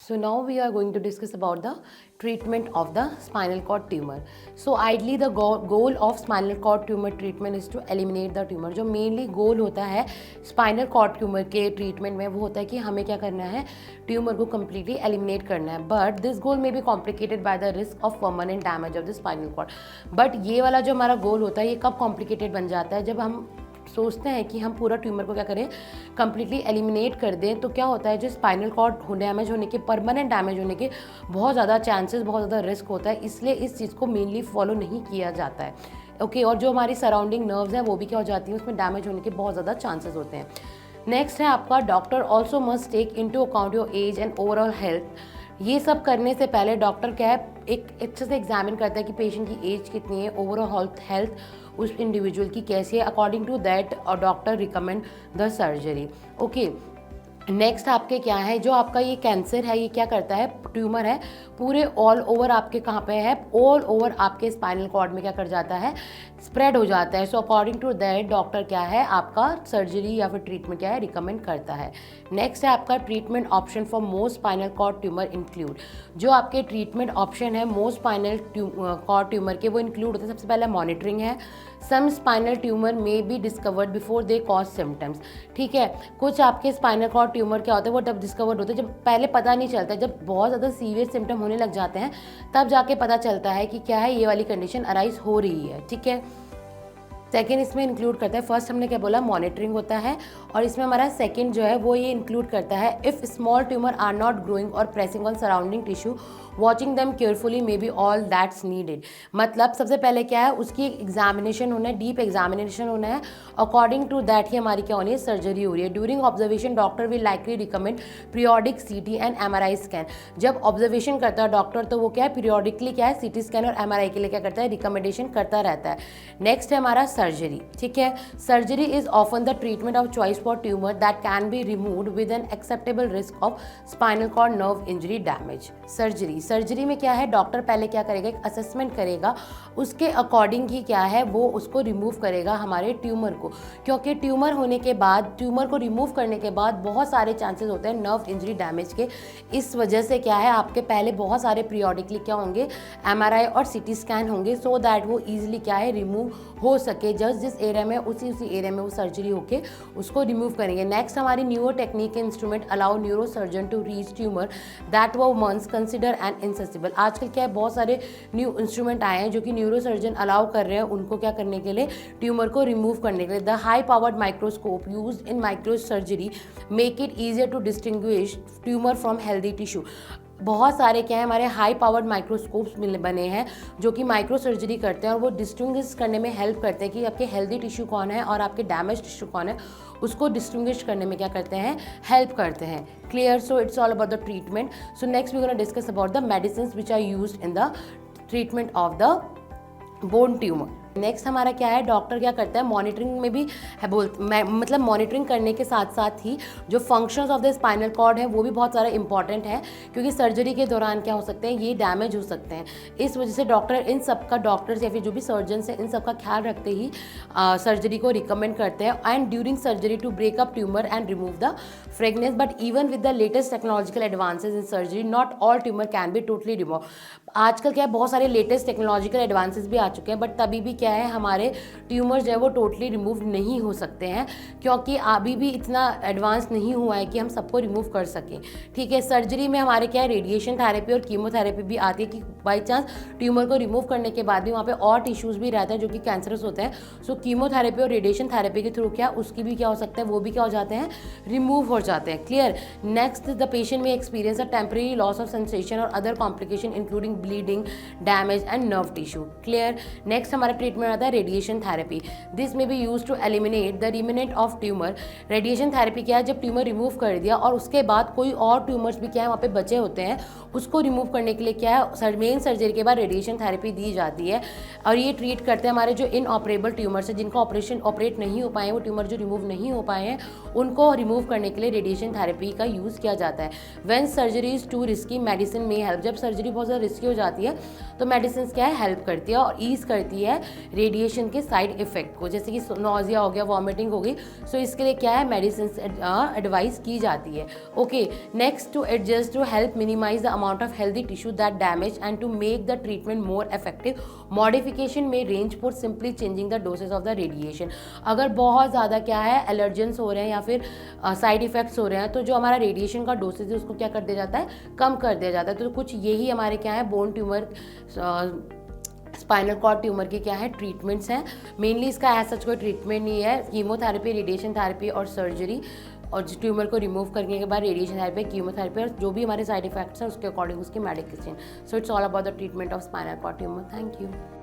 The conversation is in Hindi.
So now we are going to discuss about the treatment of the spinal cord tumor. So ideally the goal of spinal cord tumor treatment is to eliminate the tumor. जो mainly goal होता है spinal cord tumor के treatment में वो होता है कि हमें क्या करना है, tumor को completely eliminate करना है. But this goal may be complicated by the risk of permanent damage of the spinal cord. But ये वाला जो हमारा goal होता है ये कब complicated बन जाता है, जब हम सोचते हैं कि हम पूरा ट्यूमर को क्या करें, कम्प्लीटली एलिमिनेट कर दें. तो क्या होता है, जो स्पाइनल कॉर्ड डैमेज होने के, परमानेंट डैमेज होने के बहुत ज़्यादा चांसेस, बहुत ज़्यादा रिस्क होता है. इसलिए इस चीज़ को मेनली फॉलो नहीं किया जाता है. ओके और जो हमारी सराउंडिंग नर्व्स हैं वो भी क्या हो जाती हैं, उसमें डैमेज होने के बहुत ज़्यादा चांसेस होते हैं. नेक्स्ट है आपका, doctor also must take into account your age and overall health. ये सब करने से पहले डॉक्टर क्या है, एक अच्छे से एग्जामिन करता है कि पेशेंट की एज कितनी है, ओवरऑल हेल्थ उस इंडिविजुअल की कैसी है. According to that doctor recommend the surgery. Okay next आपके क्या है, जो आपका ये कैंसर है ये क्या करता है, ट्यूमर है, पूरे ऑल ओवर आपके कहाँ पे है, ऑल ओवर आपके स्पाइनल कॉर्ड में क्या कर जाता है, स्प्रेड हो जाता है. So according to that doctor क्या है, आपका सर्जरी या फिर ट्रीटमेंट क्या है, रिकमेंड करता है. नेक्स्ट है आपका treatment option for most spinal cord tumor include. जो आपके ट्रीटमेंट ऑप्शन है मोस्ट स्पाइनल कॉर्ड ट्यूमर के, वो इंक्लूड होते हैं. सबसे पहले मॉनिटरिंग है. सम स्पाइनल ट्यूमर में be discovered before they cause symptoms. ठीक है, कुछ आपके स्पाइनल कॉर्ड ट्यूमर क्या होते हैं, वो तब डिस्कवर्ड होते हैं जब पहले पता नहीं चलता. जब बहुत ज़्यादा सीवियर सिम्टम होने लग जाते हैं तब जाके पता चलता है कि क्या है, ये वाली कंडीशन अराइज हो रही है. ठीक है, सेकेंड इसमें इंक्लूड करता है, फर्स्ट हमने क्या बोला, मॉनिटरिंग होता है, और इसमें हमारा सेकेंड जो है वो ये इंक्लूड करता है, if small tumour are not growing और pressing on surrounding tissue, watching them carefully may be all that's needed. मतलब सबसे पहले क्या है, उसकी एग्जामिनेशन होना है, डीप एग्जामिनेशन होना है. अकॉर्डिंग टू दैट ही हमारी क्या होनी है, सर्जरी हो रही है. During observation doctor will likely recommend periodic CT and MRI scan. जब ऑब्जर्वेशन करता है डॉक्टर तो वो क्या है, पीरियोडिकली क्या है, CT स्कैन और MRI के लिए क्या करता है, रिकमेंडेशन करता रहता है. नेक्स्ट है हमारा सर्जरी. ठीक है, surgery is often the treatment of choice for tumor that can be removed with an acceptable risk of spinal cord nerve injury damage. Surgery में क्या है, डॉक्टर पहले क्या करेगा, एक असेसमेंट करेगा, उसके अकॉर्डिंग ही क्या है वो उसको रिमूव करेगा हमारे ट्यूमर को. क्योंकि ट्यूमर होने के बाद, ट्यूमर को रिमूव करने के बाद बहुत सारे चांसेस होते हैं नर्व इंजरी डैमेज के. इस वजह से क्या है, आपके पहले बहुत सारे पीरियोडिकली क्या होंगे, MRI और CT स्कैन होंगे, सो दैट वो ईजिली क्या है, रिमूव हो सके. जस्ट जिस एरिया में उसी एरिया में वो सर्जरी होके उसको रिमूव करेंगे. नेक्स्ट हमारी neuro technique instrument allow neuro surgeon to reach tumor that वो वंस कंसिडर एंड इनसेसिबल. आजकल क्या है, बहुत सारे न्यू इंस्ट्रूमेंट आए हैं जो कि न्यूरो सर्जन अलाउ कर रहे हैं उनको क्या करने के लिए, ट्यूमर को रिमूव करने के लिए. The high powered microscope used in micro surgery make it easier to distinguish tumor from healthy tissue. बहुत सारे क्या है, हमारे हाई पावर्ड माइक्रोस्कोप्स बने हैं जो कि माइक्रो सर्जरी करते हैं और वो डिस्टिंग्विश करने में हेल्प करते हैं कि आपके हेल्दी टिश्यू कौन है और आपके डैमेज टिश्यू कौन है, उसको डिस्टिंग्विश करने में क्या करते हैं, हेल्प करते हैं. Clear, so it's all about the treatment. So next we gonna discuss about the medicine which are used in the treatment of the bone tumor. Next हमारा क्या है, डॉक्टर क्या करता है, मॉनिटरिंग में भी है मतलब मॉनिटरिंग करने के साथ साथ ही जो functions of the spinal cord है वो भी बहुत सारा इंपॉर्टेंट है. क्योंकि सर्जरी के दौरान क्या हो सकते हैं, ये डैमेज हो सकते हैं. इस वजह से डॉक्टर इन सब का, डॉक्टर्स या फिर जो भी सर्जन्स हैं इन सब का ख्याल रखते ही सर्जरी को रिकमेंड करते हैं. And during surgery to break up tumour and remove the fragments. But even with the latest technological advances in surgery not all tumour can be totally remove. आजकल क्या है, बहुत सारे लेटेस्ट टेक्नोलॉजिकल एडवांसेज भी आ चुके हैं, बट तभी भी क्या है, हमारे ट्यूमर जो है वो टोटली रिमूव नहीं हो सकते हैं क्योंकि अभी भी इतना एडवांस नहीं हुआ है कि हम सबको रिमूव कर सकें. ठीक है, सर्जरी में हमारे क्या है, रेडिएशन थेरेपी और कीमोथेरेपी भी आती है कि बाई चांस ट्यूमर को रिमूव करने के बाद भी वहाँ पे और टिश्यूज़ भी रहते हैं जो कि कैंसरस होते हैं. सो कीमोथेरेपी और रेडिएशन थेरेपी के थ्रू क्या उसकी भी क्या हो सकता है, वो भी क्या हो जाते हैं, रिमूव हो जाते हैं. Clear. Next, the patient may experience a temporary loss of sensation और other complication including bleeding, damage and nerve tissue. Clear. Next हमारा ट्रीटमेंट आता है radiation therapy. This may be use to eliminate the remnant of tumour. Radiation therapy क्या है, जब ट्यूमर रिमूव कर दिया और उसके बाद कोई और ट्यूमर्स भी क्या है वहाँ पे बचे होते हैं, उसको रिमूव करने के लिए क्या है, मेन सर्जरी के बाद रेडिएशन थेरेपी दी जाती है. और ये ट्रीट करते हैं हमारे जो इनऑपरेबल ट्यूमर्स है, जिनका ऑपरेट नहीं हो पाए, वो ट्यूमर जो रिमूव नहीं हो पाए हैं उनको रिमूव करने के लिए रेडिएशन थेरेपी का यूज़ किया जाता है. When surgery is to risky medicine में हेल्प. जब सर्जरी बहुत ज़्यादा रिस्की हो जाती है तो मेडिसिन क्या है हेल्प करती है और ईज करती है रेडिएशन के साइड इफेक्ट को, जैसे कि नोजिया हो गया, वॉमिटिंग हो गई, सो इसके लिए क्या है मेडिसिन एडवाइस की जाती है। Okay, next to adjust to help minimise the amount of healthy tissue that damage and to make the treatment more effective, modification may range for simply changing the dosage of the radiation. अगर बहुत ज़्यादा क्या है एलर्जेंस हो रहे हैं या फिर साइड इफेक्ट्स हो रहे हैं तो जो हमारा रेडिएशन का डोसेज है उसको क्या कर दिया जाता है, कम कर दिया जाता है। तो कुछ यही हमारे क्या है bone tumor spinal cord tumor की क्या है ट्रीटमेंट्स हैं। मेनली इसका ऐसा कोई ट्रीटमेंट नहीं है, कीमोथेरेपी, रेडिएशन थेरेपी और सर्जरी, और ट्यूमर को रिमूव करने के बाद रेडिएशन थेरेपी, कीमोथेरेपी और जो भी हमारे साइड इफेक्ट्स हैं उसके अकॉर्डिंग उसकी medication. So it's all about the treatment of spinal cord tumor. Thank you.